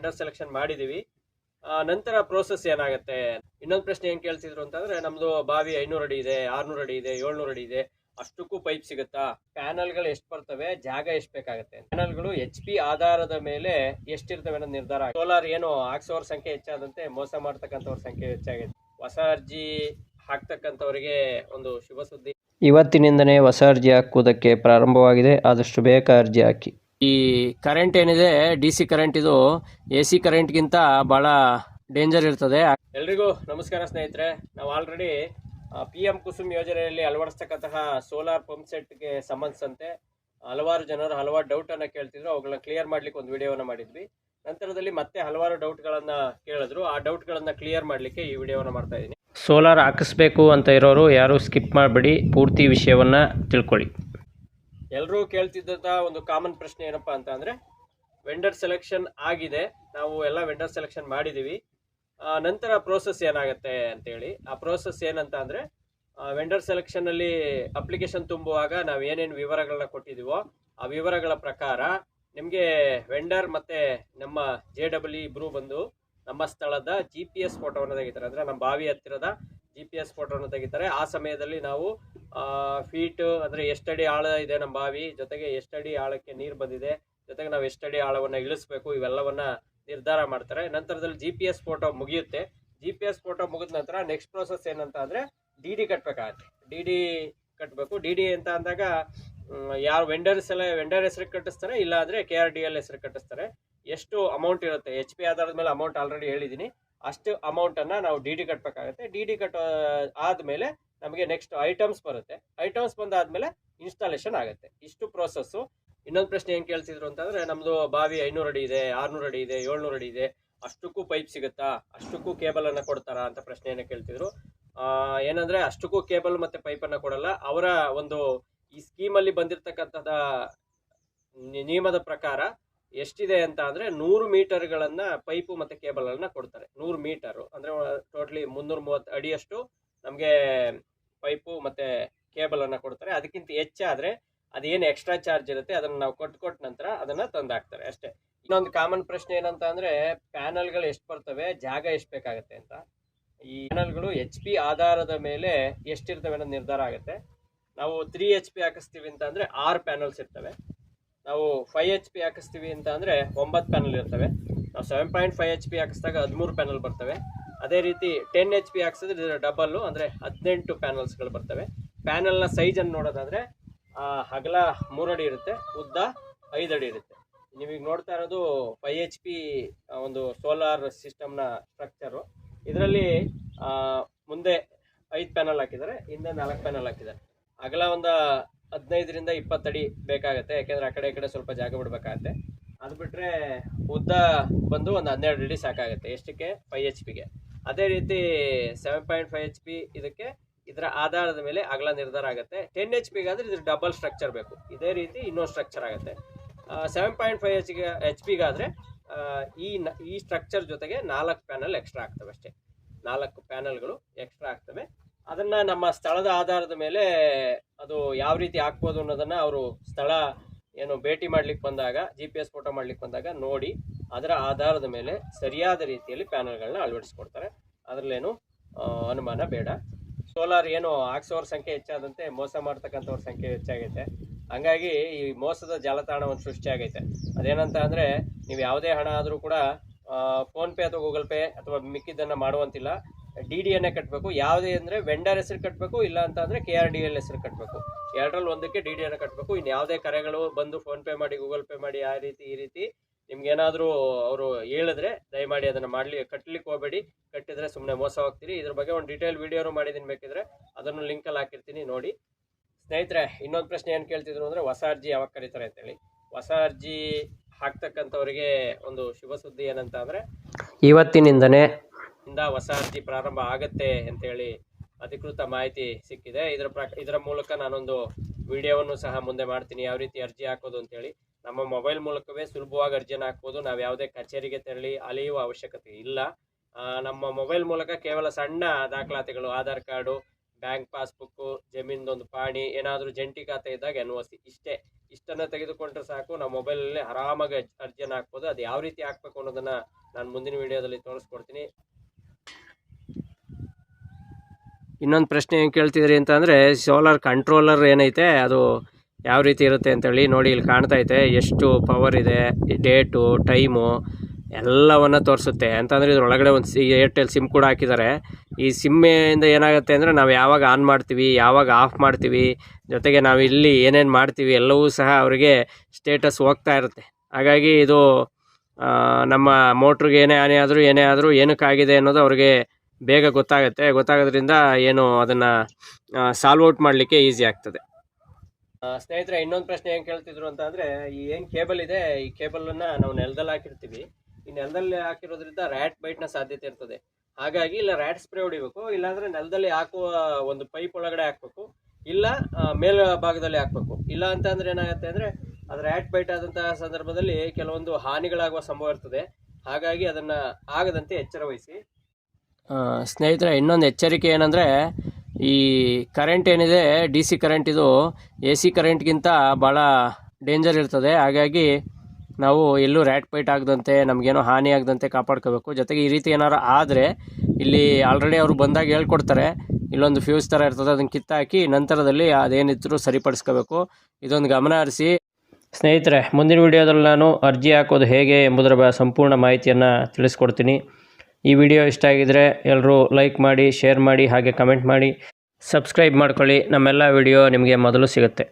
Vendor selection ಮಾಡಿದೀವಿ. ನಂತರ process ಏನಾಗುತ್ತೆ? ಇನ್ನೊಂದು ಪ್ರಶ್ನೆ ಏನ್ ಕೇಳ್ತಿದ್ರು ಅಂತಂದ್ರೆ, ನಮ್ದು ಬಾವಿ 500 ಅಡಿ ಇದೆ, 600 ಅಡಿ ಇದೆ, 700 ಅಡಿ ಇದೆ, ಅಷ್ಟಕ್ಕೂ ಪೈಪ್ ಸಿಗುತ್ತಾ? ಪ್ಯಾನಲ್ಗಳು ಎಷ್ಟು ಬರ್ತವೆ, ಜಾಗ ಎಷ್ಟು ಬೇಕಾಗುತ್ತೆ? ಪ್ಯಾನಲ್ಗಳು HP ಆಧಾರದ ಮೇಲೆ ಎಷ್ಟಿರ್ತವೆ ಅನ್ನೋದು ನಿರ್ಧಾರ. ಸೋಲಾರ್ ಏನು ಹಾಕ್ಸೋರ್ ಸಂಖ್ಯೆ ಹೆಚ್ಚಾದಂತೆ ಮೋಸ ಮಾಡ್ತಕ್ಕಂಥವ್ರ ಸಂಖ್ಯೆ ಹೆಚ್ಚಾಗಿದೆ. ಹೊಸ ಅರ್ಜಿ ಹಾಕ್ತಕ್ಕಂಥವರಿಗೆ ಒಂದು ಶುಭ ಸುದ್ದಿ. ಇವತ್ತಿನಿಂದನೇ ಹೊಸ ಅರ್ಜಿ ಹಾಕುವುದಕ್ಕೆ ಪ್ರಾರಂಭವಾಗಿದೆ. ಆದಷ್ಟು ಬೇಗ ಅರ್ಜಿ ಹಾಕಿ. ಈ ಕರೆಂಟ್ ಏನಿದೆ, DC ಕರೆಂಟ್, ಇದು AC ಕರೆಂಟ್ಗಿಂತ ಬಹಳ ಡೇಂಜರ್ ಇರ್ತದೆ. ಎಲ್ರಿಗೂ ನಮಸ್ಕಾರ ಸ್ನೇಹಿತರೆ. ನಾವು ಆಲ್ರೆಡಿ PM ಕುಸುಮ್ ಯೋಜನೆಯಲ್ಲಿ ಅಳವಡಿಸ್ತಕ್ಕಂತಹ ಸೋಲಾರ್ ಪಂಪ್ ಸೆಟ್ಗೆ ಸಂಬಂಧಿಸಿದಂತೆ ಹಲವಾರು ಜನರು ಹಲವಾರು ಡೌಟ್ ಅನ್ನ ಕೇಳ್ತಿದ್ರು. ಅವುಗಳನ್ನ ಕ್ಲಿಯರ್ ಮಾಡ್ಲಿಕ್ಕೆ ಒಂದು ವಿಡಿಯೋವನ್ನ ಮಾಡಿದ್ವಿ. ನಂತರದಲ್ಲಿ ಮತ್ತೆ ಹಲವಾರು ಡೌಟ್ಗಳನ್ನ ಕೇಳಿದ್ರು. ಆ ಡೌಟ್ಗಳನ್ನ ಕ್ಲಿಯರ್ ಮಾಡಲಿಕ್ಕೆ ಈ ವಿಡಿಯೋವನ್ನ ಮಾಡ್ತಾ ಇದ್ದೀನಿ. ಸೋಲಾರ್ ಹಾಕಿಸ್ಬೇಕು ಅಂತ ಇರೋರು ಯಾರು ಸ್ಕಿಪ್ ಮಾಡಬೇಡಿ, ಪೂರ್ತಿ ವಿಷಯವನ್ನ ತಿಳ್ಕೊಳ್ಳಿ. ಎಲ್ಲರೂ ಕೇಳ್ತಿದ್ದಂಥ ಒಂದು ಕಾಮನ್ ಪ್ರಶ್ನೆ ಏನಪ್ಪಾ ಅಂತ ಅಂದ್ರೆ, ವೆಂಡರ್ ಸೆಲೆಕ್ಷನ್ ಆಗಿದೆ, ನಾವು ಎಲ್ಲ ವೆಂಡರ್ ಸೆಲೆಕ್ಷನ್ ಮಾಡಿದೀವಿ, ನಂತರ ಪ್ರೋಸೆಸ್ ಏನಾಗುತ್ತೆ ಅಂತೇಳಿ. ಆ ಪ್ರೋಸೆಸ್ ಏನಂತ ಅಂದ್ರೆ, ವೆಂಡರ್ ಸೆಲೆಕ್ಷನ್ ಅಲ್ಲಿ ಅಪ್ಲಿಕೇಶನ್ ತುಂಬುವಾಗ ನಾವು ಏನೇನು ವಿವರಗಳನ್ನ ಕೊಟ್ಟಿದೀವೋ ಆ ವಿವರಗಳ ಪ್ರಕಾರ ನಿಮಗೆ ವೆಂಡರ್ ಮತ್ತೆ ನಮ್ಮ JEE ಇಬ್ರು ಬಂದು ನಮ್ಮ ಸ್ಥಳದ GPS ಫೋಟೋವನ್ನು ತೆಗಿತಾರೆ. ಅಂದ್ರೆ ನಮ್ಮ ಬಾವಿ ಹತ್ತಿರದ GPS ಫೋಟೋವನ್ನು ತೆಗಿತಾರೆ. ಆ ಸಮಯದಲ್ಲಿ ನಾವು ಫೀಟ್ ಅಂದ್ರೆ ಎಷ್ಟಡಿ ಆಳ ಇದೆ ನಮ್ಮ ಬಾವಿ, ಜೊತೆಗೆ ಎಷ್ಟಡಿ ಆಳಕ್ಕೆ ನೀರು ಬಂದಿದೆ, ಜೊತೆಗೆ ನಾವು ಎಷ್ಟಡಿ ಆಳವನ್ನ ಇಳಿಸ್ಬೇಕು, ಇವೆಲ್ಲವನ್ನ ನಿರ್ಧಾರ ಮಾಡ್ತಾರೆ. ನಂತರದಲ್ಲಿ GPS ಫೋಟೋ ಮುಗಿಯುತ್ತೆ. GPS ಫೋಟೋ ಮುಗಿದ ನಂತರ ನೆಕ್ಸ್ಟ್ ಪ್ರೋಸೆಸ್ ಏನಂತ ಅಂದ್ರೆ DD ಕಟ್ಬೇಕಾಗತ್ತೆ. DD ಕಟ್ಟಬೇಕು. DD ಅಂತ ಅಂದಾಗ ಯಾರು ವೆಂಡರ್ ಹೆಸರಿಗೆ ಕಟ್ಟಿಸ್ತಾರೆ, ಇಲ್ಲ ಅಂದ್ರೆ KRDL ಹೆಸರಿಗೆ ಕಟ್ಟಿಸ್ತಾರೆ. ಎಷ್ಟು ಅಮೌಂಟ್ ಇರುತ್ತೆ, HP ಆಧಾರದ ಮೇಲೆ ಅಮೌಂಟ್ ಆಲ್ರೆಡಿ ಹೇಳಿದೀನಿ, ಅಷ್ಟು ಅಮೌಂಟ್ ಅನ್ನ ನಾವು DD ಕಟ್ಟಬೇಕಾಗುತ್ತೆ. DD ಕಟ್ಟೋ ಆದ್ಮೇಲೆ ನಮಗೆ ನೆಕ್ಸ್ಟ್ ಐಟಮ್ಸ್ ಬರುತ್ತೆ. ಐಟಮ್ಸ್ ಬಂದಾದ್ಮೇಲೆ ಇನ್ಸ್ಟಾಲೇಷನ್ ಆಗುತ್ತೆ. ಇಷ್ಟು ಪ್ರೋಸೆಸ್. ಇನ್ನೊಂದು ಪ್ರಶ್ನೆ ಏನ್ ಕೇಳ್ತಿದ್ರು ಅಂತಂದ್ರೆ, ನಮ್ದು ಬಾವಿ 500 ಅಡಿ ಇದೆ, 600 ಅಡಿ ಇದೆ, 700 ಅಡಿ ಇದೆ, ಅಷ್ಟಕ್ಕೂ ಪೈಪ್ ಸಿಗುತ್ತಾ, ಅಷ್ಟಕ್ಕೂ ಕೇಬಲ್ ಅನ್ನ ಕೊಡ್ತಾರಾ ಅಂತ ಪ್ರಶ್ನೆಯನ್ನ ಕೇಳ್ತಿದ್ರು. ಏನಂದ್ರೆ ಅಷ್ಟಕ್ಕೂ ಕೇಬಲ್ ಮತ್ತೆ ಪೈಪ್ ಅನ್ನ ಕೊಡಲ್ಲ. ಅವರ ಒಂದು ಈ ಸ್ಕೀಮ್ ಅಲ್ಲಿ ಬಂದಿರತಕ್ಕಂಥದ ನಿಯಮದ ಪ್ರಕಾರ ಎಷ್ಟಿದೆ ಅಂತ ಅಂದ್ರೆ 100 ಮೀಟರ್ಗಳನ್ನ ಪೈಪು ಮತ್ತೆ ಕೇಬಲ್ ಅನ್ನ ಕೊಡ್ತಾರೆ. 100 ಮೀಟರ್ ಅಂದ್ರೆ ಟೋಟಲಿ 330 ಅಡಿಯಷ್ಟು ನಮ್ಗೆ ಪೈಪು ಮತ್ತೆ ಕೇಬಲ್ ಅನ್ನ ಕೊಡ್ತಾರೆ. ಅದಕ್ಕಿಂತ ಹೆಚ್ಚಾದ್ರೆ ಅದೇನು ಎಕ್ಸ್ಟ್ರಾ ಚಾರ್ಜ್ ಇರುತ್ತೆ ಅದನ್ನ ನಾವು ಕೊಟ್ಟ ನಂತರ ಅದನ್ನ ತಂದಾಕ್ತಾರೆ ಅಷ್ಟೇ. ಇನ್ನೊಂದು ಕಾಮನ್ ಪ್ರಶ್ನೆ ಏನಂತ ಅಂದ್ರೆ, ಪ್ಯಾನಲ್ಗಳು ಎಷ್ಟು ಬರ್ತವೆ, ಜಾಗ ಎಷ್ಟು ಬೇಕಾಗುತ್ತೆ ಅಂತ. ಈ ಪ್ಯಾನಲ್ಗಳು HP ಆಧಾರದ ಮೇಲೆ ಎಷ್ಟಿರ್ತವೆ ಅನ್ನೋದು ನಿರ್ಧಾರ ಆಗುತ್ತೆ. ನಾವು 3 HP ಹಾಕಿಸ್ತೀವಿ ಅಂತ ಅಂದ್ರೆ 6 ಪ್ಯಾನಲ್ಸ್ ಇರ್ತವೆ. ನಾವು 5 HP ಹಾಕಿಸ್ತೀವಿ ಅಂತ ಅಂದ್ರೆ 9 ಪ್ಯಾನಲ್ ಇರ್ತವೆ. ನಾವು 7.5 HP ಹಾಕಿಸಿದಾಗ 13 ಪ್ಯಾನಲ್ ಬರ್ತವೆ. ಅದೇ ರೀತಿ 10 HP ಹಾಕಿಸಿದ್ರೆ ಡಬಲ್ ಅಂದ್ರೆ 18 ಪ್ಯಾನಲ್ಸ್ಗಳು ಬರ್ತವೆ. ಪ್ಯಾನಲ್ನ ಸೈಜ್ ಅನ್ನು ನೋಡೋದಾದ್ರೆ ಅಗಲ 3 ಅಡಿ ಇರುತ್ತೆ, ಉದ್ದ 5 ಅಡಿ ಇರುತ್ತೆ. ನೀವೀಗ ನೋಡ್ತಾ ಇರೋದು 5 HP ಒಂದು ಸೋಲಾರ್ ಸಿಸ್ಟಮ್ನ ಸ್ಟ್ರಕ್ಚರು. ಇದರಲ್ಲಿ ಮುಂದೆ 5 ಪ್ಯಾನಲ್ ಹಾಕಿದ್ದಾರೆ, ಹಿಂದೆ 4 ಪ್ಯಾನಲ್ ಹಾಕಿದ್ದಾರೆ. ಅಗಲ ಒಂದು 15ರಿಂದ 20 ಅಡಿ ಬೇಕಾಗುತ್ತೆ, ಯಾಕೆಂದ್ರೆ ಆ ಕಡೆ ಈ ಕಡೆ ಸ್ವಲ್ಪ ಜಾಗ ಬಿಡಬೇಕಾಗತ್ತೆ. ಅದು ಬಿಟ್ರೆ ಉದ್ದ ಬಂದು ಒಂದು 12 ಅಡಿ ಸಾಕಾಗುತ್ತೆ. ಎಷ್ಟಕ್ಕೆ? 5 HPಗೆ. ಅದೇ ರೀತಿ 7.5 HP ಇದಕ್ಕೆ ಇದರ ಆಧಾರದ ಮೇಲೆ ಅಗಲ ನಿರ್ಧಾರ ಆಗುತ್ತೆ. 10 HPಗೆ ಆದ್ರೆ ಇದ್ರ ಡಬಲ್ ಸ್ಟ್ರಕ್ಚರ್ ಬೇಕು. ಇದೇ ರೀತಿ ಇನ್ನೊಂದು ಸ್ಟ್ರಕ್ಚರ್ ಆಗುತ್ತೆ. 7.5 HPಗಾದ್ರೆ ಈ ಸ್ಟ್ರಕ್ಚರ್ ಜೊತೆಗೆ 4 ಪ್ಯಾನಲ್ ಎಕ್ಸ್ಟ್ರಾ ಆಗ್ತವೆ ಅಷ್ಟೇ. 4 ಪ್ಯಾನಲ್ಗಳು ಎಕ್ಸ್ಟ್ರಾ ಆಗ್ತವೆ. ಅದನ್ನ ನಮ್ಮ ಸ್ಥಳದ ಆಧಾರದ ಮೇಲೆ ಅದು ಯಾವ ರೀತಿ ಹಾಕ್ಬೋದು ಅನ್ನೋದನ್ನ ಅವರು ಸ್ಥಳ ಏನು ಭೇಟಿ ಮಾಡ್ಲಿಕ್ಕೆ ಬಂದಾಗ, GPS ಫೋಟೋ ಮಾಡ್ಲಿಕ್ಕೆ ಬಂದಾಗ ನೋಡಿ ಅದರ ಆಧಾರದ ಮೇಲೆ ಸರಿಯಾದ ರೀತಿಯಲ್ಲಿ ಪ್ಯಾನಲ್ಗಳನ್ನ ಅಳವಡಿಸ್ಕೊಡ್ತಾರೆ. ಅದರಲ್ಲೇನು ಅನುಮಾನ ಬೇಡ. ಸೋಲಾರ್ ಏನು ಹಾಕ್ಸೋರ್ ಸಂಖ್ಯೆ ಹೆಚ್ಚಾದಂತೆ ಮೋಸ ಮಾಡ್ತಕ್ಕಂಥವ್ರ ಸಂಖ್ಯೆ ಹೆಚ್ಚಾಗೈತೆ. ಹಂಗಾಗಿ ಈ ಮೋಸದ ಜಾಲತಾಣ ಒಂದು ಸೃಷ್ಟಿ ಆಗೈತೆ. ಅದೇನಂತ ಅಂದ್ರೆ, ನೀವು ಯಾವುದೇ ಹಣ ಆದರೂ ಕೂಡ ಫೋನ್ ಪೇ ಅಥವಾ ಗೂಗಲ್ ಪೇ ಅಥವಾ ಮಿಕ್ಕಿದ್ದನ್ನ ಮಾಡುವಂತಿಲ್ಲ. DDಯನ್ನೇ ಕಟ್ಟಬೇಕು. ಯಾವುದೇ ಅಂದ್ರೆ ವೆಂಡರ್ ಹೆಸರು ಕಟ್ಟಬೇಕು, ಇಲ್ಲ ಅಂತ ಅಂದ್ರೆ KRDL ಹೆಸರು ಕಟ್ಟಬೇಕು. ಎರಡರಲ್ಲಿ ಒಂದಕ್ಕೆ DDಯನ್ನ ಕಟ್ಟಬೇಕು. ಇನ್ನು ಯಾವುದೇ ಕರೆಗಳು ಬಂದು ಫೋನ್ ಪೇ ಮಾಡಿ, ಗೂಗಲ್ ಪೇ ಮಾಡಿ, ಆ ರೀತಿ ಈ ರೀತಿ ನಿಮ್ಗೇನಾದ್ರೂ ಅವರು ಹೇಳಿದ್ರೆ ದಯಮಾಡಿ ಅದನ್ನ ಕಟ್ಟಲಿಕ್ಕೆ ಹೋಗಬೇಡಿ. ಕಟ್ಟಿದ್ರೆ ಸುಮ್ಮನೆ ಮೋಸ ಹೋಗ್ತೀರಿ. ಇದ್ರ ಬಗ್ಗೆ ಒಂದು ಡೀಟೇಲ್ ವಿಡಿಯೋನು ಮಾಡಿದೀನಿ, ಬೇಕಿದ್ರೆ ಅದನ್ನು ಲಿಂಕಲ್ಲಿ ಹಾಕಿರ್ತೀನಿ, ನೋಡಿ. ಸ್ನೇಹಿತರೆ, ಇನ್ನೊಂದು ಪ್ರಶ್ನೆ ಏನು ಕೇಳ್ತಿದ್ರು ಅಂದ್ರೆ, ಹೊಸ ಅರ್ಜಿ ಯಾವಾಗ ಕರೀತಾರೆ ಅಂತೇಳಿ. ಹೊಸ ಅರ್ಜಿ ಹಾಕ್ತಕ್ಕಂಥವರಿಗೆ ಒಂದು ಶುಭ ಸುದ್ದಿ ಏನಂತ ಅಂದ್ರೆ, ಇವತ್ತಿನಿಂದನೇ ಹೊಸ ಅರ್ಜಿ ಪ್ರಾರಂಭ ಆಗತ್ತೆ ಅಂತೇಳಿ ಅಧಿಕೃತ ಮಾಹಿತಿ ಸಿಕ್ಕಿದೆ. ಇದರ ಮೂಲಕ ನಾನೊಂದು ವಿಡಿಯೋವನ್ನು ಸಹ ಮುಂದೆ ಮಾಡ್ತೀನಿ, ಯಾವ ರೀತಿ ಅರ್ಜಿ ಹಾಕೋದು ಅಂತೇಳಿ. ನಮ್ಮ ಮೊಬೈಲ್ ಮೂಲಕವೇ ಸುಲಭವಾಗಿ ಅರ್ಜಿಯನ್ನು ಹಾಕ್ಬೋದು. ನಾವು ಯಾವುದೇ ಕಚೇರಿಗೆ ತೆರಳಿ ಅಲೆಯುವ ಅವಶ್ಯಕತೆ ಇಲ್ಲ. ನಮ್ಮ ಮೊಬೈಲ್ ಮೂಲಕ ಕೇವಲ ಸಣ್ಣ ದಾಖಲಾತಿಗಳು, ಆಧಾರ್ ಕಾರ್ಡು, ಬ್ಯಾಂಕ್ ಪಾಸ್ಬುಕ್ಕು, ಜಮೀನ್ದೊಂದು ಪಾಣಿ, ಏನಾದರೂ ಜಂಟಿ ಖಾತೆ ಇದ್ದಾಗ NOC, ಇಷ್ಟೇ ಇಷ್ಟನ್ನು ತೆಗೆದುಕೊಂಡ್ರೆ ಸಾಕು ನಾವು ಮೊಬೈಲಲ್ಲಿ ಆರಾಮಾಗಿ ಅರ್ಜಿಯನ್ನು ಹಾಕ್ಬೋದು. ಅದು ಯಾವ ರೀತಿ ಹಾಕಬೇಕು ಅನ್ನೋದನ್ನು ನಾನು ಮುಂದಿನ ವಿಡಿಯೋದಲ್ಲಿ ತೋರಿಸ್ಕೊಡ್ತೀನಿ. ಇನ್ನೊಂದು ಪ್ರಶ್ನೆ ಏನು ಕೇಳ್ತಿದ್ರಿ ಅಂತ ಅಂದರೆ, ಸೋಲಾರ್ ಕಂಟ್ರೋಲರ್ ಏನೈತೆ ಅದು ಯಾವ ರೀತಿ ಇರುತ್ತೆ ಅಂತೇಳಿ. ನೋಡಿ, ಇಲ್ಲಿ ಕಾಣ್ತಾ ಐತೆ ಎಷ್ಟು ಪವರ್ ಇದೆ, ಡೇಟು, ಟೈಮು ಎಲ್ಲವನ್ನು ತೋರಿಸುತ್ತೆ. ಅಂತಂದರೆ ಇದ್ರೊಳಗಡೆ ಒಂದು ಏರ್ಟೆಲ್ ಸಿಮ್ ಕೂಡ ಹಾಕಿದ್ದಾರೆ. ಈ ಸಿಮ್ಮಿಂದ ಏನಾಗುತ್ತೆ ಅಂದರೆ, ನಾವು ಯಾವಾಗ ಆನ್ ಮಾಡ್ತೀವಿ, ಯಾವಾಗ ಆಫ್ ಮಾಡ್ತೀವಿ, ಜೊತೆಗೆ ನಾವು ಇಲ್ಲಿ ಏನೇನು ಮಾಡ್ತೀವಿ ಎಲ್ಲವೂ ಸಹ ಅವರಿಗೆ ಸ್ಟೇಟಸ್ ಹೋಗ್ತಾ ಇರುತ್ತೆ. ಹಾಗಾಗಿ ಇದು ನಮ್ಮ ಮೋಟ್ರಿಗೆ ಏನೇ ಹಾನಿ ಆದರೂ ಏನಕ್ಕಾಗಿದೆ ಅನ್ನೋದು ಅವ್ರಿಗೆ ಬೇಗ ಗೊತ್ತಾಗೋದ್ರಿಂದ ಏನು ಅದನ್ನು ಸಾಲ್ವ್ ಔಟ್ ಮಾಡಲಿಕ್ಕೆ ಈಸಿ ಆಗ್ತದೆ. ಸ್ನೇಹಿತರೆ, ಇನ್ನೊಂದು ಪ್ರಶ್ನೆ ಏನು ಕೇಳ್ತಿದ್ರು ಅಂತ ಅಂದರೆ, ಈ ಏನು ಕೇಬಲ್ ಇದೆ, ಈ ಕೇಬಲನ್ನು ನಾವು ನೆಲದಲ್ಲಿ ಹಾಕಿರ್ತೀವಿ. ಈ ನೆಲದಲ್ಲಿ ಹಾಕಿರೋದ್ರಿಂದ ರ್ಯಾಟ್ ಬೈಟ್ನ ಸಾಧ್ಯತೆ ಇರ್ತದೆ. ಹಾಗಾಗಿ ಇಲ್ಲ ರ್ಯಾಟ್ ಸ್ಪ್ರೇ ಹೊಡಿಬೇಕು, ಇಲ್ಲಾಂದರೆ ನೆಲದಲ್ಲಿ ಹಾಕುವ ಒಂದು ಪೈಪ್ ಒಳಗಡೆ ಹಾಕಬೇಕು, ಇಲ್ಲ ಮೇಲ್ ಭಾಗದಲ್ಲಿ ಹಾಕಬೇಕು. ಇಲ್ಲ ಅಂತಂದರೆ ಏನಾಗುತ್ತೆ ಅಂದರೆ, ಅದು ರ್ಯಾಟ್ ಬೈಟ್ ಆದಂತಹ ಸಂದರ್ಭದಲ್ಲಿ ಕೆಲವೊಂದು ಹಾನಿಗಳಾಗುವ ಸಂಭವ ಇರ್ತದೆ. ಹಾಗಾಗಿ ಅದನ್ನು ಆಗದಂತೆ ಎಚ್ಚರ ವಹಿಸಿ. ಸ್ನೇಹಿತರೆ, ಇನ್ನೊಂದು ಎಚ್ಚರಿಕೆ ಏನಂದರೆ, ಈ ಕರೆಂಟ್ ಏನಿದೆ, DC ಕರೆಂಟ್, ಇದು AC ಕರೆಂಟ್ಗಿಂತ ಭಾಳ ಡೇಂಜರ್ ಇರ್ತದೆ. ಹಾಗಾಗಿ ನಾವು ಎಲ್ಲೂ ರ್ಯಾಟ್ ಬೈಟ್ ಆಗದಂತೆ, ನಮಗೇನೋ ಹಾನಿ ಆಗದಂತೆ ಕಾಪಾಡ್ಕೋಬೇಕು. ಜೊತೆಗೆ ಈ ರೀತಿ ಏನಾರು ಆದರೆ ಇಲ್ಲಿ ಆಲ್ರೆಡಿ ಅವರು ಬಂದಾಗ ಹೇಳ್ಕೊಡ್ತಾರೆ, ಇಲ್ಲೊಂದು ಫ್ಯೂಸ್ ಥರ ಇರ್ತದೆ, ಅದನ್ನು ಕಿತ್ತಾಕಿ ನಂತರದಲ್ಲಿ ಅದೇನಿದ್ರು ಸರಿಪಡಿಸ್ಕೋಬೇಕು. ಇದೊಂದು ಗಮನ ಹರಿಸಿ. ಸ್ನೇಹಿತರೆ, ಮುಂದಿನ ವಿಡಿಯೋದಲ್ಲಿ ನಾನು ಅರ್ಜಿ ಹಾಕೋದು ಹೇಗೆ ಎಂಬುದರ ಸಂಪೂರ್ಣ ಮಾಹಿತಿಯನ್ನು ತಿಳಿಸ್ಕೊಡ್ತೀನಿ. ಈ ವಿಡಿಯೋ ಇಷ್ಟ ಆಗಿದರೆ ಎಲ್ಲರೂ ಲೈಕ್ ಮಾಡಿ, ಶೇರ್ ಮಾಡಿ, ಹಾಗೆ ಕಮೆಂಟ್ ಮಾಡಿ, ಸಬ್ಸ್ಕ್ರೈಬ್ ಮಾಡ್ಕೊಳ್ಳಿ. ನಮ್ಮೆಲ್ಲ ವಿಡಿಯೋ ನಿಮಗೆ ಮೊದಲು ಸಿಗುತ್ತೆ.